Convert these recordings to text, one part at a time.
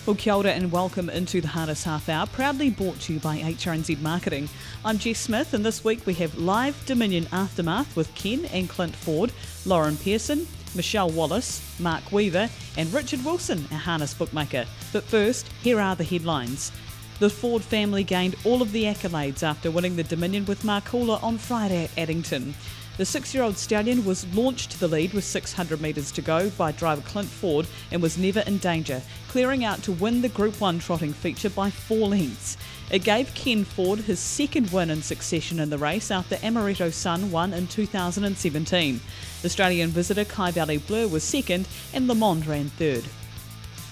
Well, kia ora and welcome into the Hardest Half Hour, proudly brought to you by HRNZ Marketing. I'm Jess Smith, and this week we have live Dominion Aftermath with Ken and Clint Ford, Lauren Pearson, Michele Wallace, Mark Weaver and Richard Wilson, our harness bookmaker. But first, here are the headlines. The Ford family gained all of the accolades after winning the Dominion with Markula on Friday at Addington. The 6-year-old stallion was launched to the lead with 600 metres to go by driver Clint Ford and was never in danger, clearing out to win the Group 1 trotting feature by 4 lengths. It gave Ken Ford his second win in succession in the race after Amaretto Sun won in 2017. Australian visitor Kai Valley Blur was second and Le Monde ran third.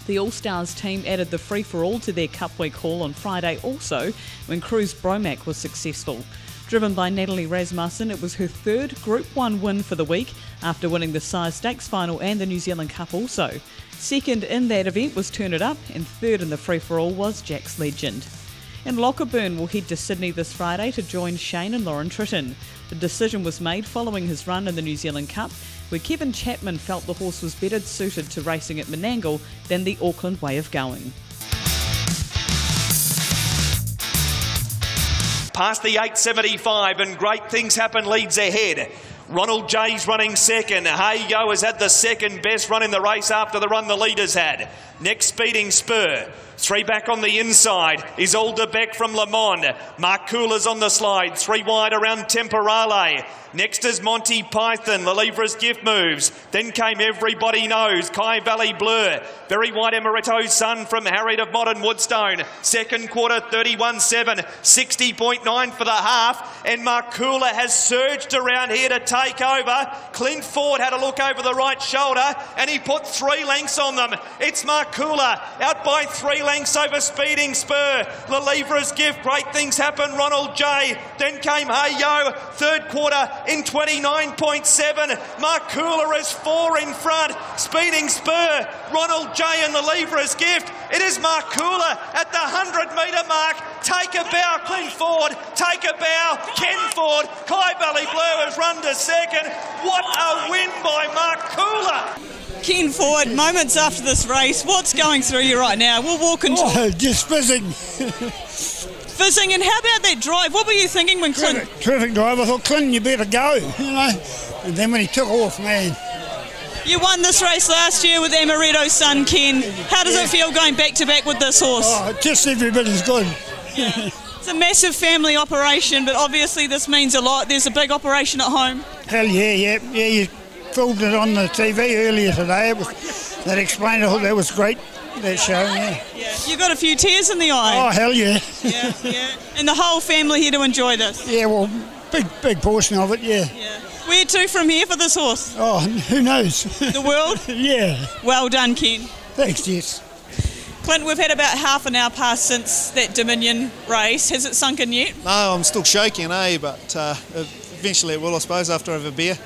The All-Stars team added the free-for-all to their Cup Week haul on Friday also when Cruz Bromac was successful. Driven by Natalie Rasmussen, it was her third Group 1 win for the week after winning the Sire Stakes final and the New Zealand Cup also. Second in that event was Turn It Up and third in the free-for-all was Jack's Legend. And Lockburn will head to Sydney this Friday to join Shane and Lauren Tritton. The decision was made following his run in the New Zealand Cup, where Kevin Chapman felt the horse was better suited to racing at Menangle than the Auckland way of going. Past the 875 and Great Things Happen leads ahead. Ronald J's running second. Hey Yo has had the second best run in the race after the run the leaders had. Next Speeding Spur. 3 back on the inside is Alder Beck from Le Monde. Markula's on the slide. 3 wide around Temporale. Next is Monty Python. The Livra's Gift moves. Then came Everybody Knows. Kai Valley Blur. Very wide Amaretto Sun from Harriet of Modern Woodstone. Second quarter 31.7. 60.9 for the half. And Markula has surged around here to take over. Clint Ford had a look over the right shoulder and he put 3 lengths on them. It's Markula out by 3 lengths over Speeding Spur. Le Livra's Gift, Great Things Happen, Ronald J. Then came Hey Yo, third quarter in 29.7. Markula is 4 in front. Speeding Spur, Ronald J and Le Livra's Gift. It is Markula at the 100-metre mark. Take a bow, Clint Ford. Take a bow, Ken Ford. Kai Valley Blue has run to second. What a win by Markula. Ken Ford, moments after this race, what's going through you right now? We'll walk into... Oh, just fizzing. Fizzing, and how about that drive? What were you thinking when Clint... Terrific drive. I thought, Clint, you better go, you know. And then when he took off, man. You won this race last year with Amaretto Sun, Ken. How does it feel going back-to-back with this horse? Oh, just every bit as good. Yeah. It's a massive family operation, but obviously this means a lot. There's a big operation at home. Hell yeah. You filmed it on the TV earlier today. That explained it. That was great, that show, yeah. You got a few tears in the eye. Oh, hell yeah. Yeah. And the whole family here to enjoy this. Yeah, well, big portion of it, yeah. Where to from here for this horse? Oh, who knows? The world? Yeah. Well done, Ken. Thanks, Jess. Clint, we've had about half an hour past since that Dominion race. Has it sunk in yet? No, I'm still shaking, but eventually it will, I suppose, after I have a beer.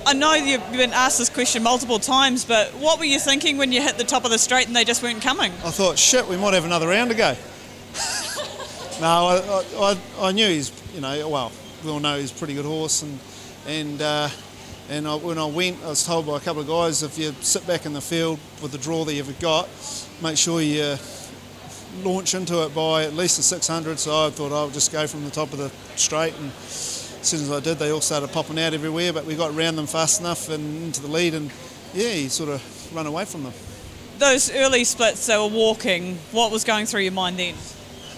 I know you've been asked this question multiple times, but what were you thinking when you hit the top of the straight and they just weren't coming? I thought, shit, we might have another round to go. No, I knew he's, we all know he's a pretty good horse, when I went, I was told by a couple of guys, if you sit back in the field with the draw that you've got, make sure you launch into it by at least the 600. So I thought I would just go from the top of the straight, and as soon as I did, they all started popping out everywhere, but we got around them fast enough and into the lead, and he sort of run away from them. Those early splits, they were walking, what was going through your mind then?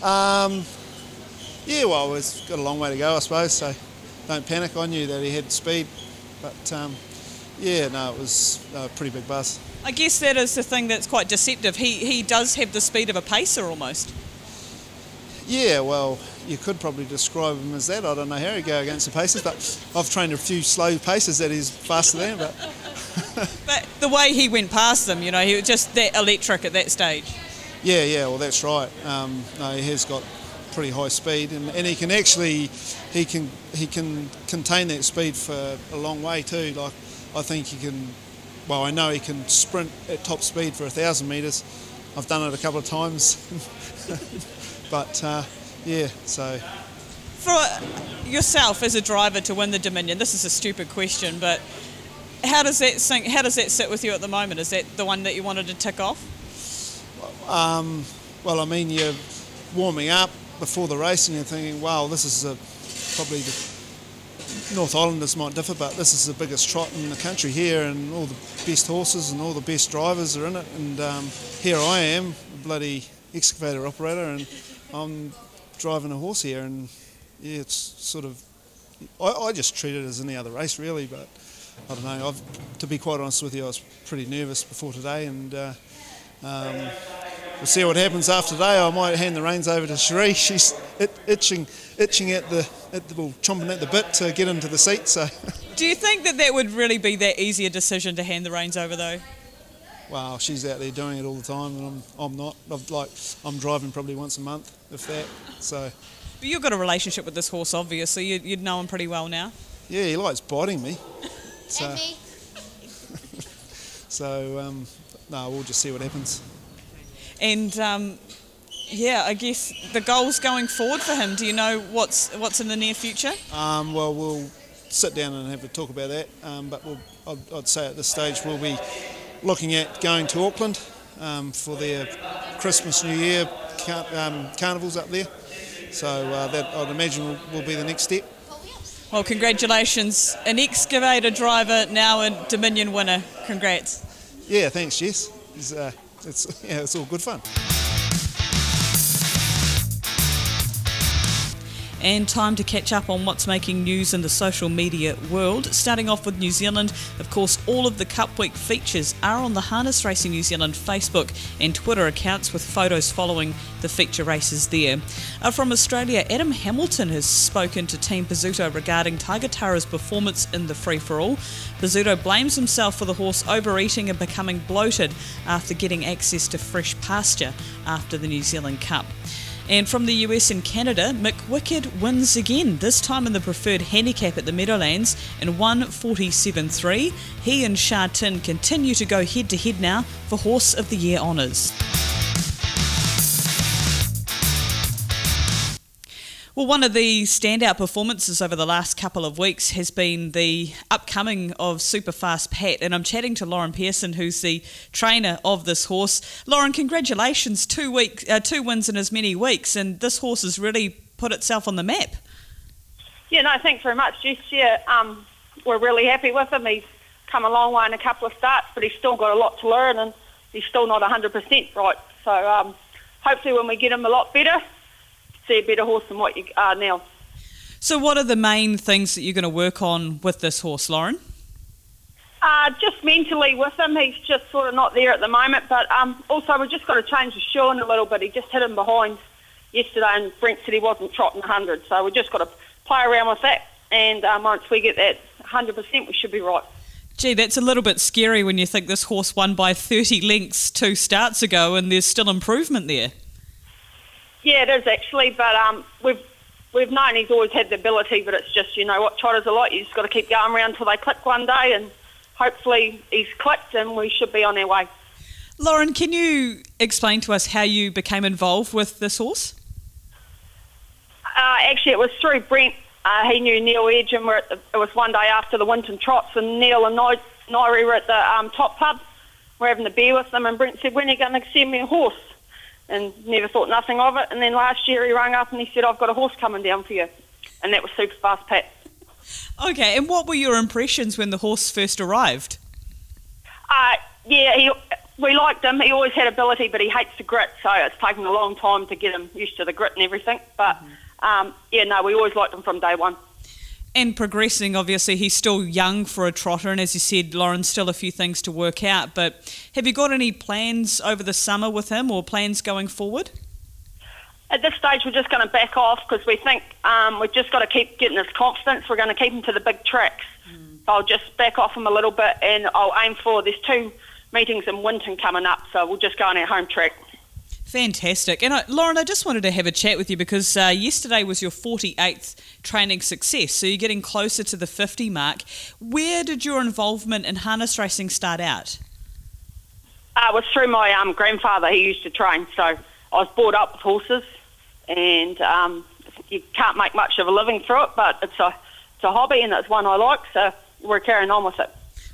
Well, we've got a long way to go, I suppose, so don't panic. I knew that he had speed, but it was a pretty big buzz. I guess that is the thing that's quite deceptive. He does have the speed of a pacer almost. Yeah, well, you could probably describe him as that. I don't know how he'd go against the pacers, but I've trained a few slow pacers that he's faster than. But the way he went past them, he was just that electric at that stage. Yeah, well, that's right. No, he has got pretty high speed, and he can actually he can contain that speed for a long way too. Like, I think he can. Well, I know he can sprint at top speed for 1,000 metres. I've done it a couple of times. But so. For yourself as a driver to win the Dominion, this is a stupid question, but how does that sit with you at the moment? Is that the one that you wanted to tick off? Well, I mean, you're warming up before the race and you're thinking, wow, this is probably the North Islanders might differ, but this is the biggest trot in the country here, and all the best horses and all the best drivers are in it. And here I am, a bloody excavator operator, and I'm driving a horse here. And yeah, it's sort of, I just treat it as any other race really, but I don't know. To be quite honest with you, I was pretty nervous before today, and we'll see what happens after today. I might hand the reins over to Cherie. She's itching chomping at the bit to get into the seat. So, do you think that would really be that easier decision to hand the reins over, though? Well, she's out there doing it all the time, and I'm not. I'm driving probably once a month, if that. So. But you've got a relationship with this horse, obviously. You'd know him pretty well now. Yeah, he likes biting me. So, so no, we'll just see what happens. And yeah, I guess the goals going forward for him. Do you know what's in the near future? Well, we'll sit down and have a talk about that. But I'd say at this stage we'll be looking at going to Auckland for their Christmas, New Year carnivals up there. So that I'd imagine will be the next step. Well, congratulations. An excavator driver, now a Dominion winner. Congrats. Yeah, thanks, Jess. It's all good fun. And time to catch up on what's making news in the social media world. Starting off with New Zealand, of course, all of the Cup Week features are on the Harness Racing New Zealand Facebook and Twitter accounts, with photos following the feature races there. From Australia, Adam Hamilton has spoken to Team Pizzuto regarding Tiger Tara's performance in the free-for-all. Pizzuto blames himself for the horse overeating and becoming bloated after getting access to fresh pasture after the New Zealand Cup. And from the US and Canada, Mick Wicked wins again, this time in the preferred handicap at the Meadowlands in 1:47.3. He and Sha Tin continue to go head-to-head now for Horse of the Year honours. Well, one of the standout performances over the last couple of weeks has been the upcoming of Superfast Pat, and I'm chatting to Lauren Pearson, who's the trainer of this horse. Lauren, congratulations, 2 wins in as many weeks, and this horse has really put itself on the map. Yeah, no, thanks very much, Jess. Yeah, we're really happy with him. He's come a long way in a couple of starts, but he's still got a lot to learn, and he's still not 100% right. So hopefully when we get him a lot better, see a better horse than what you are now. So what are the main things that you're going to work on with this horse, Lauren? Just mentally with him. He's just sort of not there at the moment, but also we've just got to change the shoeing a little bit. He just hit him behind yesterday, and Brent said he wasn't trotting 100, so we've just got to play around with that, and once we get that 100%, we should be right. Gee, that's a little bit scary when you think this horse won by 30 lengths 2 starts ago and there's still improvement there. Yeah, it is actually, but we've known he's always had the ability, but it's just, you know what trotters are like, you just got to keep going around until they click one day, and hopefully he's clicked and we should be on our way. Lauren, can you explain to us how you became involved with this horse? Actually, it was through Brent. He knew Neil Edge, and it was one day after the Winton Trots, and Neil and Nairi were at the top pub. We're having a beer with them, and Brent said, when are you going to send me a horse? And never thought nothing of it. And then last year he rang up and he said, I've got a horse coming down for you. And that was Superfast Pat. Okay, and what were your impressions when the horse first arrived? Yeah, we liked him. He always had ability, but he hates the grit, so it's taken a long time to get him used to the grit and everything. But, yeah, no, we always liked him from day one. And progressing, obviously, he's still young for a trotter, and as you said, Lauren, still a few things to work out. But have you got any plans over the summer with him, or plans going forward? At this stage, we're just going to back off because we think we've just got to keep getting his confidence. We're going to keep him to the big tracks. So I'll just back off him a little bit, and I'll aim for, there's 2 meetings in Winton coming up, so we'll just go on our home track. Fantastic. And Lauren, I just wanted to have a chat with you because yesterday was your 48th training success, so you're getting closer to the 50 mark. Where did your involvement in harness racing start out? It was through my grandfather. He used to train, so I was brought up with horses, and you can't make much of a living through it, but it's a hobby and it's one I like, so we're carrying on with it.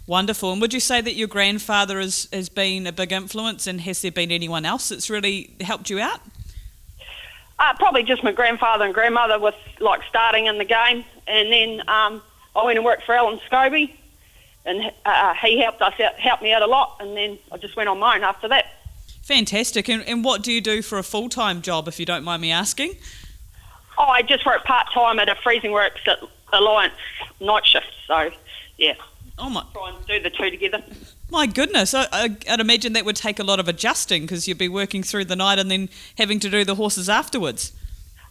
Wonderful. And would you say that your grandfather has been a big influence, and has there been anyone else that's really helped you out? Probably just my grandfather and grandmother with like starting in the game, and then I went and worked for Alan Scobie, and he helped me out a lot, and then I just went on my own after that. Fantastic. And what do you do for a full-time job, if you don't mind me asking? Oh, I just work part-time at a freezing works at Alliance night shift, so yeah. Oh my! Try and do the two together. My goodness, I'd imagine that would take a lot of adjusting, because you'd be working through the night and then having to do the horses afterwards.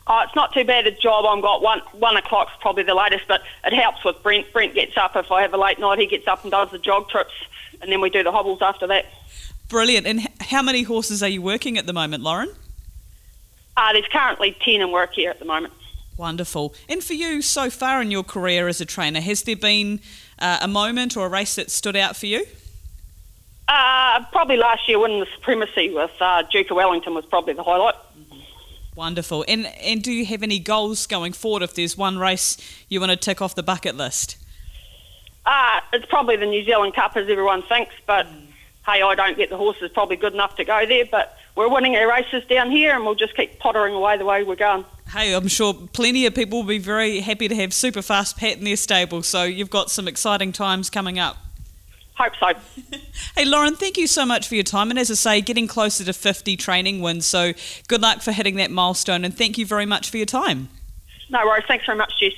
Oh, it's not too bad a job. I've got 1 o'clock's probably the latest, but it helps with Brent. Brent gets up if I have a late night. He gets up and does the jog trips, and then we do the hobbles after that. Brilliant. And how many horses are you working at the moment, Lauren? There's currently 10 in work here at the moment. Wonderful. And for you, so far in your career as a trainer, has there been a moment or a race that stood out for you? Probably last year winning the Supremacy with Duke of Wellington was probably the highlight. Wonderful. And do you have any goals going forward if there's one race you want to tick off the bucket list? It's probably the New Zealand Cup, as everyone thinks, but hey, I don't get the horses probably good enough to go there, but we're winning our races down here, and we'll just keep pottering away the way we're going. Hey, I'm sure plenty of people will be very happy to have Super Fast Pat in their stable, so you've got some exciting times coming up. Hope so. Hey, Lauren, thank you so much for your time. And as I say, getting closer to 50 training wins, so good luck for hitting that milestone, and thank you very much for your time. No worries. Thanks very much, Jess.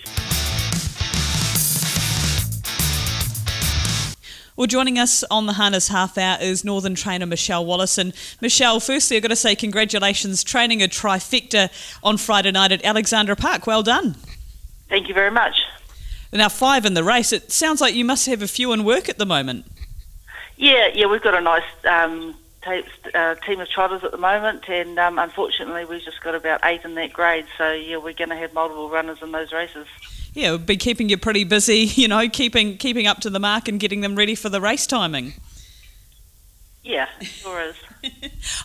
Well, joining us on the harness half hour is Northern trainer Michele Wallace. And Michele, firstly, I've got to say congratulations, training a trifecta on Friday night at Alexandra Park. Well done. Thank you very much. Now 5 in the race. It sounds like you must have a few in work at the moment. Yeah, we've got a nice team of trotters at the moment, and unfortunately we've just got about 8 in that grade. So yeah, we're going to have multiple runners in those races. Yeah, we'll be keeping you pretty busy, you know, keeping up to the mark and getting them ready for the race timing. Yeah, sure is.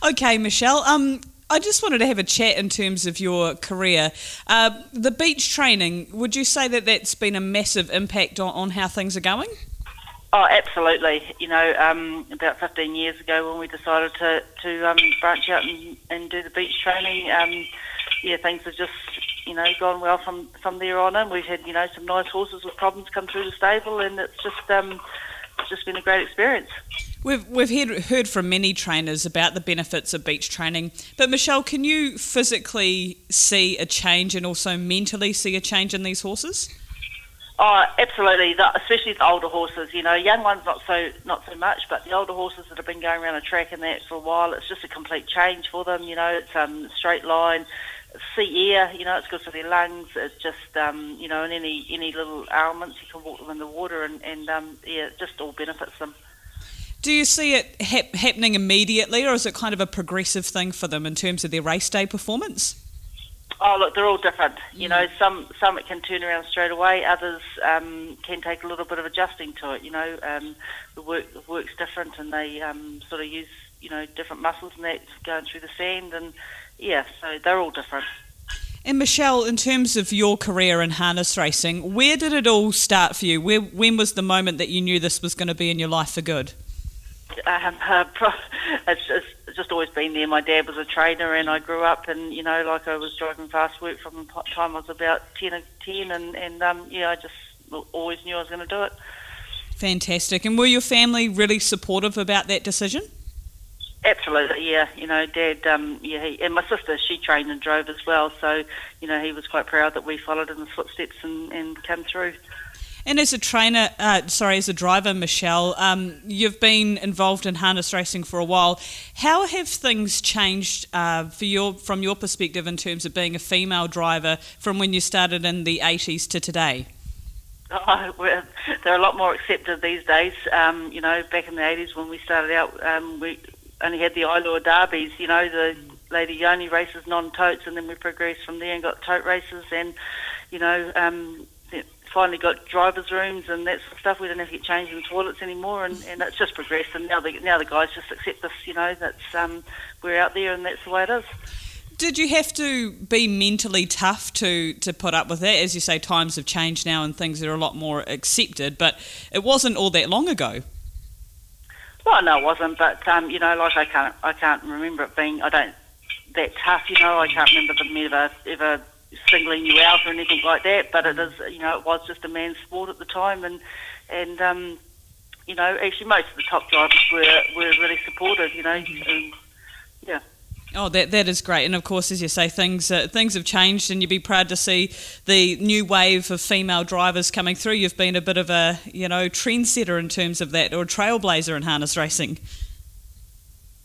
Okay, Michele, I just wanted to have a chat in terms of your career. The beach training, would you say that that's been a massive impact on how things are going? Oh, absolutely. You know, about 15 years ago when we decided to branch out and do the beach training, yeah, things have just, you know, gone well from there on in. We've had, you know, some nice horses with problems come through the stable, and it's just been a great experience. We've heard from many trainers about the benefits of beach training, but Michele, can you physically see a change and also mentally see a change in these horses? Oh, absolutely. Especially the older horses. You know, young ones not so much, but the older horses that have been going around a track and that for a while, it's just a complete change for them. You know, it's straight line, sea air. You know, it's good for their lungs. It's just you know, and any little ailments, you can walk them in the water, and yeah, it just all benefits them. Do you see it happening immediately, or is it kind of a progressive thing for them in terms of their race day performance? Oh, look, they're all different. You know, some it can turn around straight away. Others can take a little bit of adjusting to it. You know, the work's different, and they sort of use, you know, different muscles and that going through the sand, and yeah, so they're all different. And Michele, in terms of your career in harness racing, where did it all start for you? When was the moment that you knew this was going to be in your life for good? It's just always been there. My dad was a trainer, and I grew up, and you know, like I was driving fast work from the time I was about 10, and yeah, I just always knew I was going to do it. Fantastic. And were your family really supportive about that decision? Absolutely, yeah. You know, Dad, yeah, and my sister, she trained and drove as well, so you know, he was quite proud that we followed in his footsteps and come through. And as a driver, Michele, you've been involved in harness racing for a while. How have things changed from your perspective in terms of being a female driver from when you started in the 80s to today? Oh, well, they're a lot more accepted these days. You know, back in the 80s when we started out, we only had the Ailua derbies, you know, the lady only races non-totes, and then we progressed from there and got tote races, and, you know, finally got drivers' rooms and that sort of stuff. We don't have to get changed in the toilets anymore, and it's just progressed. And now the guys just accept us. You know, that's we're out there, and that's the way it is. Did you have to be mentally tough to put up with that? As you say, times have changed now and things are a lot more accepted, but it wasn't all that long ago. Well, no, it wasn't, but you know, like I can't remember it being that tough. You know, I can't remember them ever singling you out or anything like that. But it is, you know, it was just a man's sport at the time, and you know, actually most of the top drivers were really supportive. You know, yeah. Oh, that is great, and of course, as you say, things have changed, and you'd be proud to see the new wave of female drivers coming through. You've been a bit of a, you know, trendsetter in terms of that, or a trailblazer in harness racing.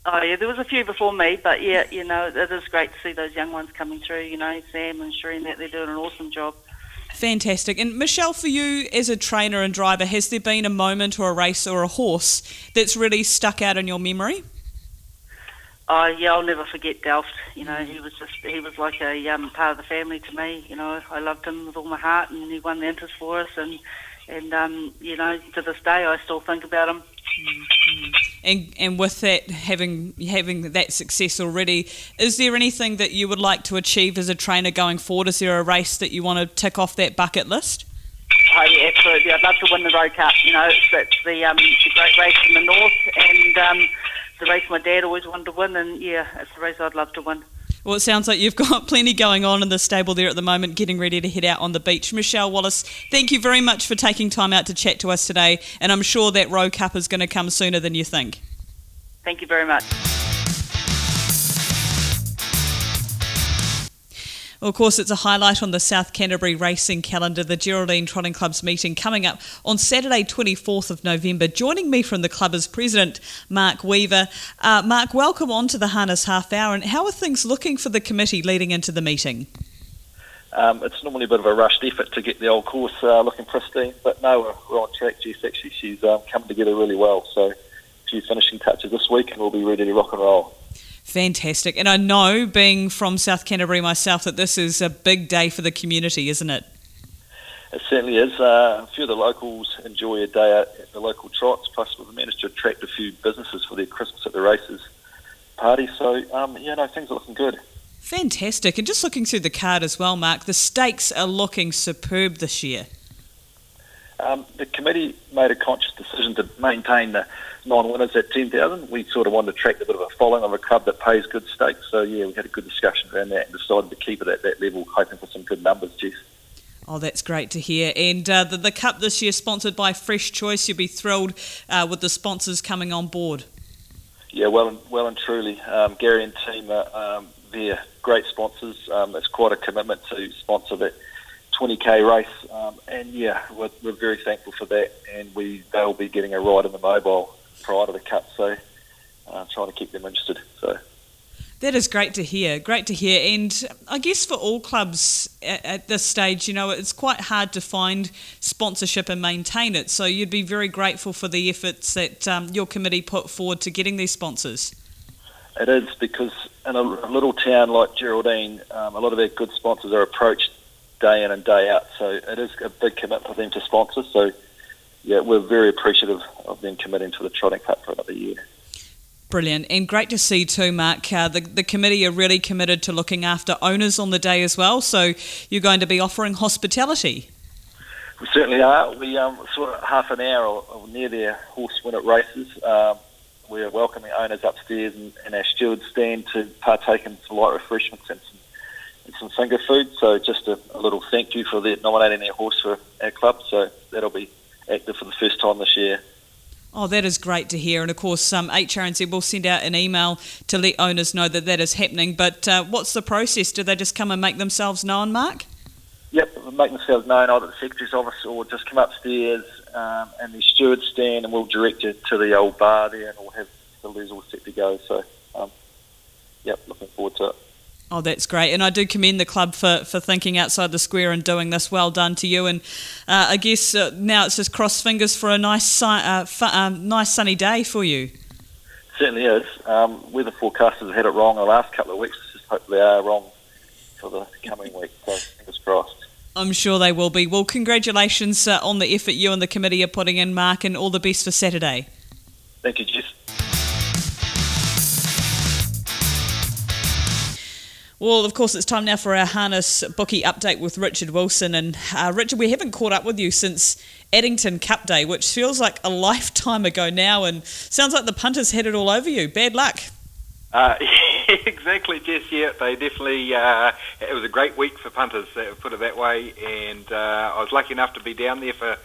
Oh yeah, there was a few before me, but yeah, you know, it is great to see those young ones coming through. You know, Sam and Shireen, that they're doing an awesome job. Fantastic. And Michele, for you as a trainer and driver, has there been a moment or a race or a horse that's really stuck out in your memory? Oh yeah, I'll never forget Delft. You know, he was like a part of the family to me. You know, I loved him with all my heart, and he won the Inters for us, and you know, to this day I still think about him. And with that, having that success already, is there anything that you would like to achieve as a trainer going forward? Is there a race that you want to tick off that bucket list? Oh yeah, absolutely. I'd love to win the Road Cup. You know, it's the great race in the north, and the race my dad always wanted to win, and yeah, it's the race I'd love to win. Well, it sounds like you've got plenty going on in the stable there at the moment, getting ready to head out on the beach. Michele Wallace, thank you very much for taking time out to chat to us today, and I'm sure that Road Cup is going to come sooner than you think. Thank you very much. Well, of course, it's a highlight on the South Canterbury racing calendar, the Geraldine Trotting Club's meeting coming up on Saturday 24th of November. Joining me from the club is President Mark Weaver. Mark, welcome on to the Harness Half Hour, and how are things looking for the committee leading into the meeting? It's normally a bit of a rushed effort to get the old course looking pristine, but no, we're on track. Jess, actually, she's coming together really well, so a few finishing touches this week and we'll be ready to rock and roll. Fantastic. And I know, being from South Canterbury myself, that this is a big day for the community, isn't it? It certainly is. A few of the locals enjoy a day out at the local trots, plus we've managed to attract a few businesses for their Christmas at the races party. So, things are looking good. Fantastic. And just looking through the card as well, Mark, the stakes are looking superb this year. The committee made a conscious decision to maintain the non-winners at 10,000. We sort of wanted to attract a bit of a following of a club that pays good stakes. So, yeah, we had a good discussion around that and decided to keep it at that level, hoping for some good numbers, Jess. Oh, that's great to hear. And the Cup this year sponsored by Fresh Choice. You'll be thrilled with the sponsors coming on board. Yeah, well and truly. Gary and team, they're great sponsors. It's quite a commitment to sponsor that 20k race, and yeah, we're very thankful for that, and they'll be getting a ride in the mobile prior to the Cup, so trying to keep them interested. So that is great to hear, and I guess for all clubs at this stage, you know, it's quite hard to find sponsorship and maintain it, so you'd be very grateful for the efforts that your committee put forward to getting these sponsors. It is, because in a little town like Geraldine, a lot of our good sponsors are approached day in and day out, so it is a big commitment for them to sponsor. So yeah, we're very appreciative of them committing to the Trotting Cup for another year. Brilliant, and great to see too, Mark. The committee are really committed to looking after owners on the day as well, so you're going to be offering hospitality. We certainly are. We sort of half an hour or near their horse win at races. We're welcoming owners upstairs and our stewards stand to partake in some light refreshments and some finger food, so just a little thank you for nominating their horse for our club, so that'll be active for the first time this year. Oh, that is great to hear, and of course HRNZ will send out an email to let owners know that is happening, but what's the process? Do they just come and make themselves known, Mark? Yep, make themselves known either at the Secretary's office or just come upstairs and the stewards stand and we'll direct you to the old bar there and we'll have facilities all set to go, so looking forward to it. Oh, that's great. And I do commend the club for thinking outside the square and doing this. Well done to you. And I guess now it's just cross fingers for a nice sunny day for you. Certainly is. Weather forecasters have had it wrong the last couple of weeks. Just hope they are wrong for the coming week. So fingers crossed. I'm sure they will be. Well, congratulations on the effort you and the committee are putting in, Mark, and all the best for Saturday. Thank you, Jess. Well, of course, it's time now for our harness bookie update with Richard Wilson. And Richard, we haven't caught up with you since Addington Cup Day, which feels like a lifetime ago now, and sounds like the punters had it all over you. Bad luck. Exactly, Jess. Yeah, they definitely. It was a great week for punters, put it that way. And I was lucky enough to be down there for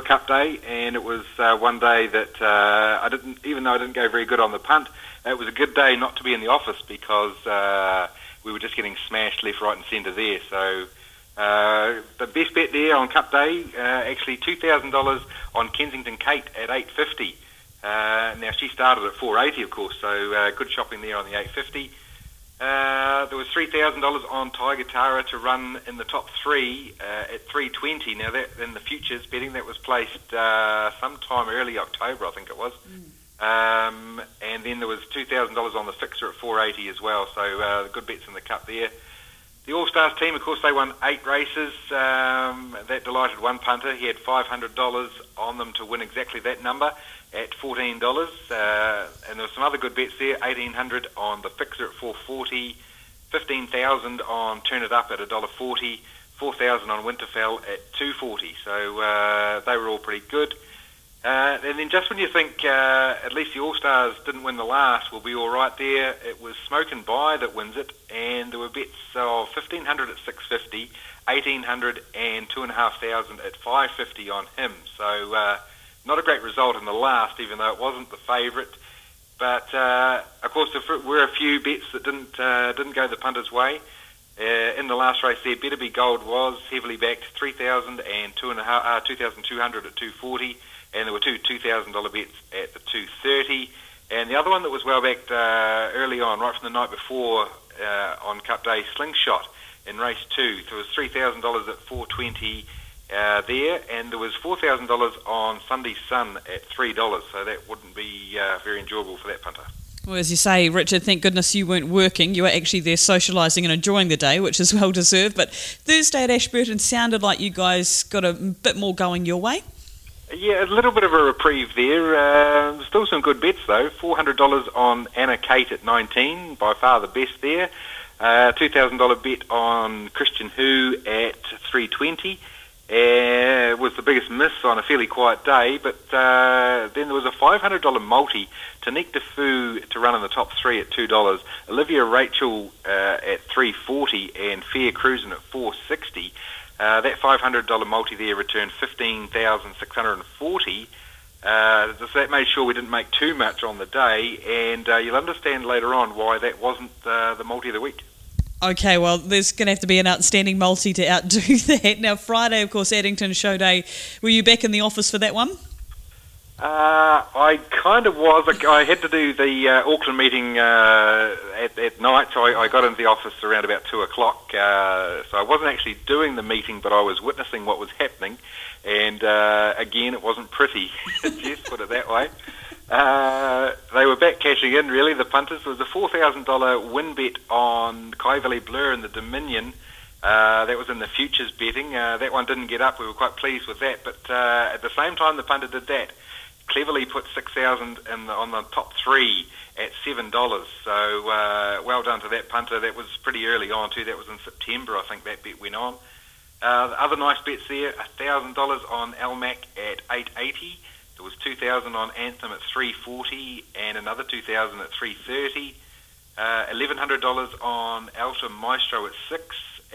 Cup Day, and it was one day that I didn't, even though I didn't go very good on the punt, it was a good day not to be in the office because we were just getting smashed left, right, and centre there. So the best bet there on Cup Day, actually $2,000 on Kensington Kate at $8.50. Now she started at $4.80, of course, so good shopping there on the $8.50. There was $3,000 on Tiger Tara to run in the top three at $3.20. Now that in the futures betting, that was placed sometime early October, I think it was. And then there was $2,000 on the fixer at $4.80 as well. So good bets in the cup there. The All Stars team, of course, they won 8 races. That delighted one punter. He had $500 on them to win exactly that number at $14. And there were some other good bets there. $1,800 on the fixer at $4.40. $15,000 on Turn It Up at $1.40. $4,000 on Winterfell at $2.40. So they were all pretty good. And then just when you think at least the All-Stars didn't win the last, we'll be all right there, it was Smoke and Buy that wins it, and there were bets of $1,500 at $6.50, $1,800 and $2,500 at $5.50 on him. So not a great result in the last, even though it wasn't the favourite. But of course, there were a few bets that didn't go the punters' way. In the last race there, Better Be Gold was heavily backed, $3,000 and $2,200 at $2.40. And there were two $2,000 bets at the $2.30. And the other one that was well backed early on, right from the night before on Cup Day, Slingshot in race 2. There was $3,000 at $4.20 there, and there was $4,000 on Sunday Sun at $3. So that wouldn't be very enjoyable for that punter. Well, as you say, Richard, thank goodness you weren't working. You were actually there socialising and enjoying the day, which is well deserved. But Thursday at Ashburton sounded like you guys got a bit more going your way. Yeah, a little bit of a reprieve there. Still some good bets, though. $400 on Anna Kate at 19, by far the best there. $2,000 bet on Christian Who at $3.20. Was the biggest miss on a fairly quiet day, but then there was a $500 multi to Nick DeFoo to run in the top 3 at $2. Olivia Rachel at $3.40 and Fair Cruising at $4.60. That $500 multi there returned $15,640. So that made sure we didn't make too much on the day, and you'll understand later on why that wasn't the multi of the week. Okay, well, there's going to have to be an outstanding multi to outdo that. Now, Friday, of course, Addington Show Day. Were you back in the office for that one? I kind of was. I had to do the Auckland meeting at night, so I got into the office around about 2 o'clock. So I wasn't actually doing the meeting, but I was witnessing what was happening. And again, it wasn't pretty, just put it that way. They were back cashing in, really, the punters. There was a $4,000 win bet on Kai Valley Blur in the Dominion. That was in the futures betting. That one didn't get up. We were quite pleased with that. But at the same time the punter did that, cleverly put $6,000 on the top 3 at $7. So well done to that punter. That was pretty early on too. That was in September, I think that bet went on. Other nice bets there, $1,000 on Almac at $8.80. There was $2,000 on Anthem at $3.40 and another $2,000 at $3.30. $1,100 on Alta Maestro at $6,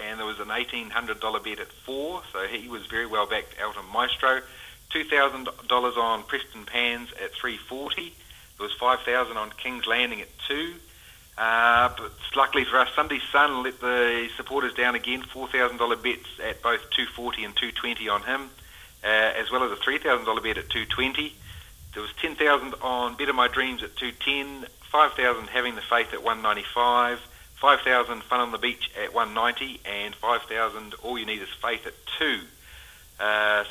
and there was an $1,800 bet at $4. So he was very well backed, Alta Maestro. $2,000 on Preston Pans at $3.40. There was $5,000 on King's Landing at $2. But luckily for us, Sunday Sun let the supporters down again. $4,000 bets at both $2.40 and $2.20 on him, as well as a $3,000 bet at $2.20. There was $10,000 on Better My Dreams at $2.10. $5,000 Having the Faith at $1.95. $5,000 Fun on the Beach at $1.90, and $5,000 All You Need Is Faith at $2.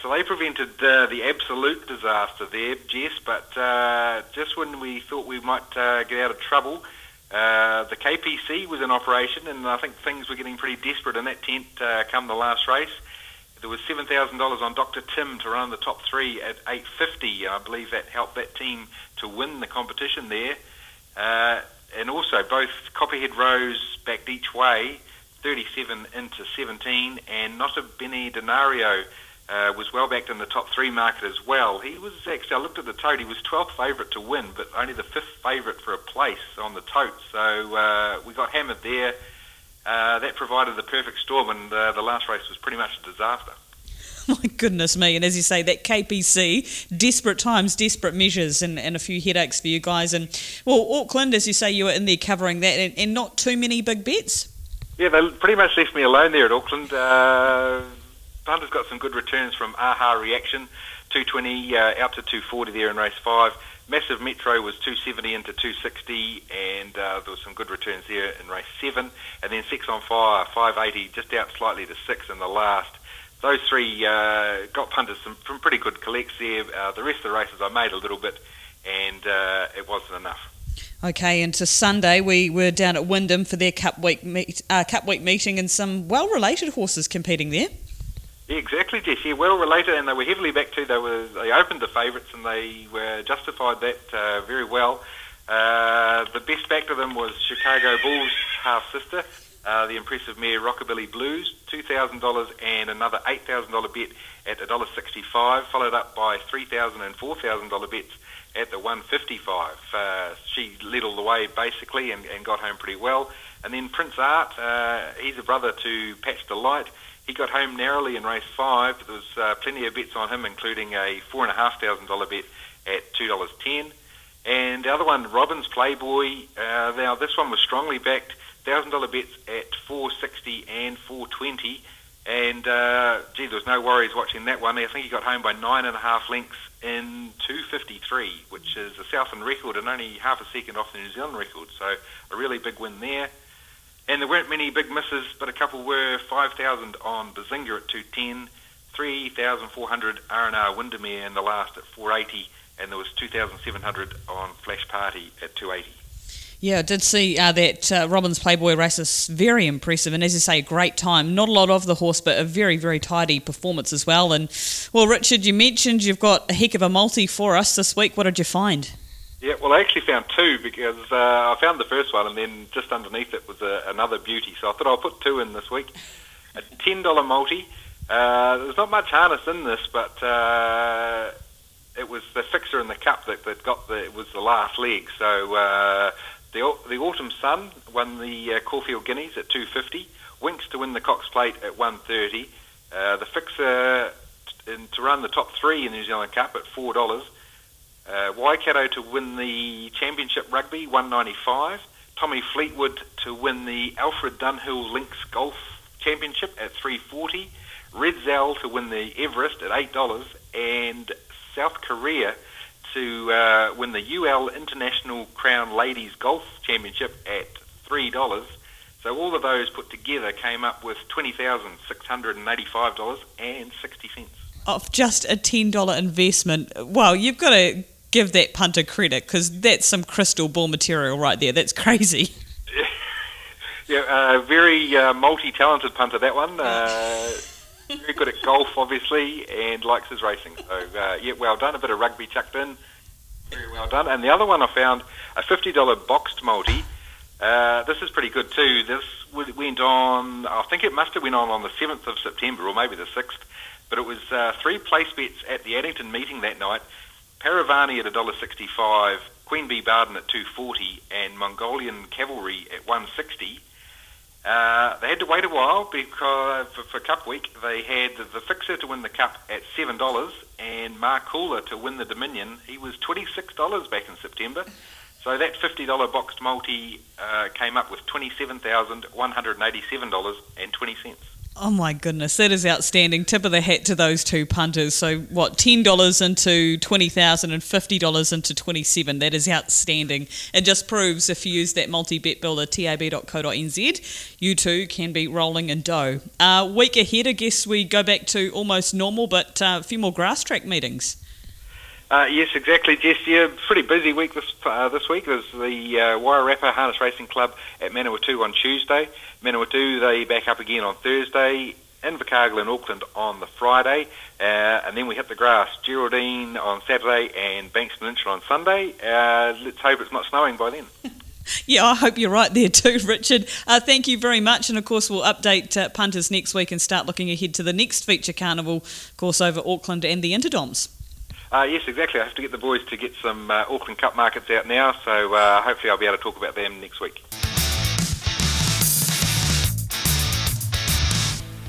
So they prevented the absolute disaster there, Jess, but just when we thought we might get out of trouble, the KPC was in operation, and I think things were getting pretty desperate in that tent come the last race. There was $7,000 on Dr. Tim to run the top 3 at $8.50. I believe that helped that team to win the competition there. and also both Copperhead Rose backed each way, 37 into 17, and Nota Bene Denario was well backed in the top 3 market as well. He was actually, I looked at the tote, he was 12th favourite to win, but only the 5th favourite for a place on the tote. So we got hammered there. That provided the perfect storm, and the last race was pretty much a disaster. My goodness me. And as you say, that KPC, desperate times, desperate measures, and a few headaches for you guys. And, well, Auckland, as you say, you were in there covering that, and not too many big bets? Yeah, they pretty much left me alone there at Auckland. Punters got some good returns from Aha Reaction, 220 out to 240 there in race 5. Massive Metro was 270 into 260, and there was some good returns there in race 7. And then 6 on Fire, 580, just out slightly to 6 in the last. Those 3 got punters some pretty good collects there. The rest of the races I made a little bit, and it wasn't enough. Okay, and to Sunday, we were down at Wyndham for their Cup Week meeting, and some well-related horses competing there. Yeah, exactly, Jess. Yeah, well related, and they were heavily backed too. They opened the favourites, and they were justified that very well. The best back of them was Chicago Bulls' half-sister, the impressive mare Rockabilly Blues, $2,000 and another $8,000 bet at $1.65, followed up by $3,000 and $4,000 bets at the $1.55. She led all the way basically and got home pretty well. And then Prince Art, he's a brother to Patch Delight. He got home narrowly in race 5, but there was plenty of bets on him, including a $4,500 bet at $2.10. And the other one, Robbins Playboy, now this one was strongly backed, $1,000 bets at $4.60 and $4.20. And, gee, there was no worries watching that one. I think he got home by 9.5 lengths in 2.53, which is a Southland record and only half a second off the New Zealand record. So a really big win there. And there weren't many big misses, but a couple were. 5,000 on Bazinga at 2.10, 3,400 R&R Windermere in the last at 4.80, and there was 2,700 on Flash Party at 2.80. Yeah, I did see that Robbins Playboy race is very impressive, and as you say, a great time. Not a lot of the horse, but a very, very tidy performance as well. And, well, Richard, you mentioned you've got a heck of a multi for us this week. What did you find? Yeah, well, I actually found 2 because I found the first one, and then just underneath it was another beauty. So I thought I'll put 2 in this week. A $10 multi. There's not much harness in this, but it was the fixer in the cup that it was the last leg. So the Autumn Sun won the Caulfield Guineas at 2.50. Winks to win the Cox Plate at 1.30. The fixer to run the top 3 in the New Zealand Cup at $4. Waikato to win the Championship Rugby, $1.95. Tommy Fleetwood to win the Alfred Dunhill Links Golf Championship at $3.40. Red Zal to win the Everest at $8. And South Korea to win the UL International Crown Ladies Golf Championship at $3. So all of those put together came up with $20,685.60. Of just a $10 investment. Well, you've got to give that punter credit, because that's some crystal ball material right there. That's crazy. Yeah, very multi-talented punter, that one. Very good at golf, obviously, and likes his racing. So, yeah, well done. A bit of rugby chucked in. Very well done. And the other one I found, a $50 boxed multi. This is pretty good too. This went on, I think it must have went on the 7th of September, or maybe the 6th. But it was 3 place bets at the Addington meeting that night. Paravani at $1.65, Queen Bee Barden at $2.40, and Mongolian Cavalry at $1.60. They had to wait a while because for Cup Week they had the fixer to win the Cup at $7 and Mark Cooler to win the Dominion. He was $26 back in September. So that $50 boxed multi came up with $27,187.20. Oh my goodness, that is outstanding. Tip of the hat to those 2 punters. So what, $10 into $20,000 and $50 into $27. That is outstanding. It just proves if you use that multi-bet builder, tab.co.nz, you too can be rolling in dough. Week ahead, I guess we go back to almost normal, but a few more grass track meetings. Yes, exactly, Jess. Yeah, pretty busy week this week. There's the Wairarapa Harness Racing Club at Manawatu on Tuesday. Manawatu, they back up again on Thursday. Invercargill in Auckland on the Friday. And then we hit the grass. Geraldine on Saturday and Banks Peninsula on Sunday. Let's hope it's not snowing by then. Yeah, I hope you're right there too, Richard. Thank you very much. And of course, we'll update punters next week and start looking ahead to the next feature carnival, of course, over Auckland and the Interdoms. Yes, exactly. I have to get the boys to get some Auckland Cup markets out now, so hopefully I'll be able to talk about them next week.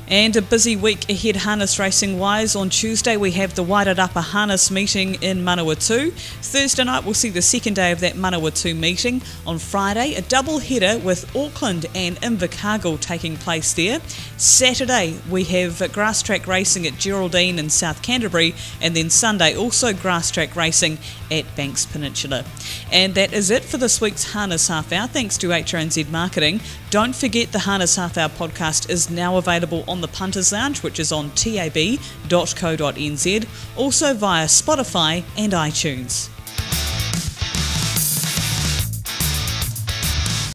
And a busy week ahead harness racing wise. On Tuesday we have the Wairarapa harness meeting in Manawatu. Thursday night we'll see the second day of that Manawatu meeting. On Friday a double header with Auckland and Invercargill taking place there. Saturday we have grass track racing at Geraldine in South Canterbury, and then Sunday also grass track racing at Banks Peninsula. And that is it for this week's Harness Half Hour. Thanks to HRNZ Marketing. Don't forget the Harness Half Hour podcast is now available on the Punters Lounge, which is on tab.co.nz, also via Spotify and iTunes.